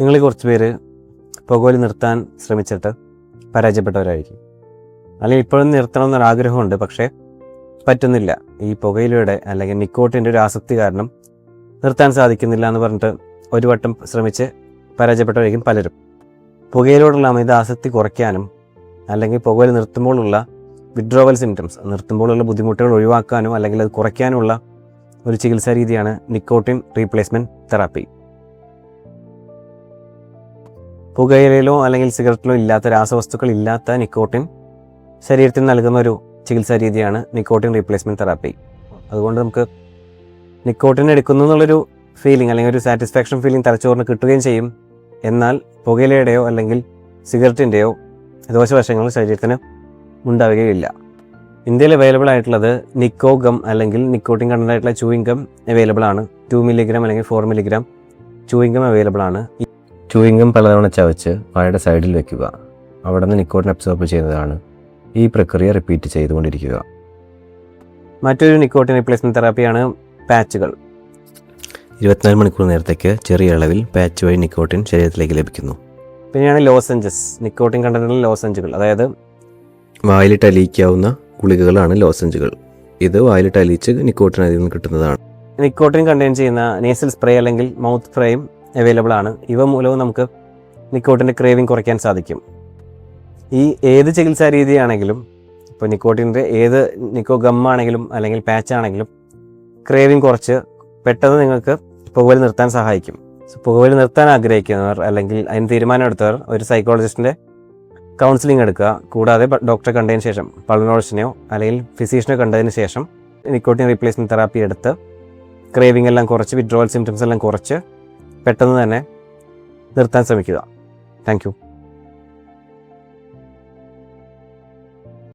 നിങ്ങളിൽ കുറച്ച് പേര് പുകവലി നിർത്താൻ ശ്രമിച്ചിട്ട് പരാജയപ്പെട്ടവരായിരിക്കും. അല്ലെങ്കിൽ ഇപ്പോഴും നിർത്തണമെന്നൊരാഗ്രഹമുണ്ട്, പക്ഷേ പറ്റുന്നില്ല. ഈ പുകയിലയുടെ അല്ലെങ്കിൽ നിക്കോട്ടിൻ്റെ ഒരു ആസക്തി കാരണം നിർത്താൻ സാധിക്കുന്നില്ല എന്ന് പറഞ്ഞിട്ട് ഒരു വട്ടം ശ്രമിച്ച് പരാജയപ്പെട്ടവരായിരിക്കും പലരും. പുകയിലോടുള്ള അമിത ആസക്തി കുറയ്ക്കാനും അല്ലെങ്കിൽ പുകവലി നിർത്തുമ്പോഴുള്ള വിഡ്രോവൽ സിംറ്റംസ്, നിർത്തുമ്പോഴുള്ള ബുദ്ധിമുട്ടുകൾ ഒഴിവാക്കാനും അല്ലെങ്കിൽ അത് കുറയ്ക്കാനുള്ള ഒരു ചികിത്സാ രീതിയാണ് നിക്കോട്ടിൻ റീപ്ലേസ്മെൻറ്റ് തെറാപ്പി. പുകയിലയിലോ അല്ലെങ്കിൽ സിഗരറ്റിലോ ഇല്ലാത്ത രാസവസ്തുക്കൾ ഇല്ലാത്ത നിക്കോട്ടിൻ ശരീരത്തിന് നൽകുന്ന ഒരു ചികിത്സാ രീതിയാണ് നിക്കോട്ടിൻ റീപ്ലേസ്മെൻറ്റ് തെറാപ്പി. അതുകൊണ്ട് നമുക്ക് നിക്കോട്ടിൻ എടുക്കുന്നു എന്നുള്ളൊരു ഫീലിംഗ് അല്ലെങ്കിൽ ഒരു സാറ്റിസ്ഫാക്ഷൻ ഫീലിംഗ് തലച്ചോറിന് കിട്ടുകയും ചെയ്യും. എന്നാൽ പുകയിലയുടെയോ അല്ലെങ്കിൽ സിഗരറ്റിൻ്റെയോ ദോഷവശങ്ങൾ ശരീരത്തിന് ഉണ്ടാവുകയില്ല. ഇന്ത്യയിൽ അവൈലബിൾ ആയിട്ടുള്ളത് നിക്കോ ഗം അല്ലെങ്കിൽ നിക്കോട്ടിൻ കണ്ടൻ്റ് ആയിട്ടുള്ള ചൂയിങ് ഗം അവൈലബിൾ ആണ്. 2 മില്ലിഗ്രാം അല്ലെങ്കിൽ 4 മില്ലിഗ്രാം ചൂയിങ് ഗം അവൈലബിൾ ആണ്. ചൂയിങ് ഗം പലതവണ ചവച്ച് വായുടെ സൈഡിൽ വെക്കുക. അവിടെ നിന്ന് നിക്കോട്ടിൻ അബ്സോർബ് ചെയ്യുന്നതാണ്. ഈ പ്രക്രിയ റിപ്പീറ്റ് ചെയ്തുകൊണ്ടിരിക്കുക. മറ്റൊരു നിക്കോട്ടിൻ റീപ്ലേസ്മെൻറ്റ് തെറാപ്പിയാണ് പാച്ചുകൾ. 24 മണിക്കൂർ നേരത്തേക്ക് ചെറിയ അളവിൽ പാച്ച് വഴി നിക്കോട്ടിൻ ശരീരത്തിലേക്ക് ലഭിക്കുന്നു. പിന്നെയാണ് ലോസഞ്ചസ്, നിക്കോട്ടിൻ കണ്ടന്റുള്ള ലോസഞ്ചുകൾ. അതായത് വായിലിട്ട് അലിയിക്കാവുന്ന ഗുളികകളാണ് ലോസഞ്ചുകൾ. ഇത് വായിലിട്ട് അലിയിച്ച് നിക്കോട്ടിൻ അതിൽ നിന്ന് കിട്ടുന്നതാണ്. നിക്കോട്ടിൻ കണ്ടെയ്ൻ ചെയ്യുന്ന നേസൽ സ്പ്രേ അല്ലെങ്കിൽ മൗത്ത് സ്പ്രേയും അവൈലബിൾ ആണ്. ഇവ മൂലവും നമുക്ക് നിക്കോട്ടിൻ്റെ ക്രേവിംഗ് കുറയ്ക്കാൻ സാധിക്കും. ഈ ഏത് ചികിത്സാ രീതിയാണെങ്കിലും, ഇപ്പോൾ നിക്കോട്ടിൻ്റെ ഏത് നിക്കോ ഗമ്മാണെങ്കിലും അല്ലെങ്കിൽ പാച്ചാണെങ്കിലും ക്രേവിംഗ് കുറച്ച് പെട്ടെന്ന് നിങ്ങൾക്ക് പുകവലി നിർത്താൻ സഹായിക്കും. പുകവലി നിർത്താൻ ആഗ്രഹിക്കുന്നവർ അല്ലെങ്കിൽ അതിന് തീരുമാനമെടുത്തവർ ഒരു സൈക്കോളജിസ്റ്റിൻ്റെ കൗൺസിലിംഗ് എടുക്കുക. കൂടാതെ ഡോക്ടറെ കണ്ടതിന് ശേഷം, പൾമനോളജിസ്റ്റിനെയോ അല്ലെങ്കിൽ ഫിസിഷ്യനെ കണ്ടതിന് ശേഷം നിക്കോട്ടിൻ റീപ്ലേസ്മെൻറ്റ് തെറാപ്പി എടുത്ത് ക്രേവിംഗ് എല്ലാം കുറച്ച്, വിഡ്രോവൽ സിംറ്റംസ് എല്ലാം കുറച്ച് പെട്ടെന്ന് തന്നെ നിർത്താൻ ശ്രമിക്കുക. Thank you.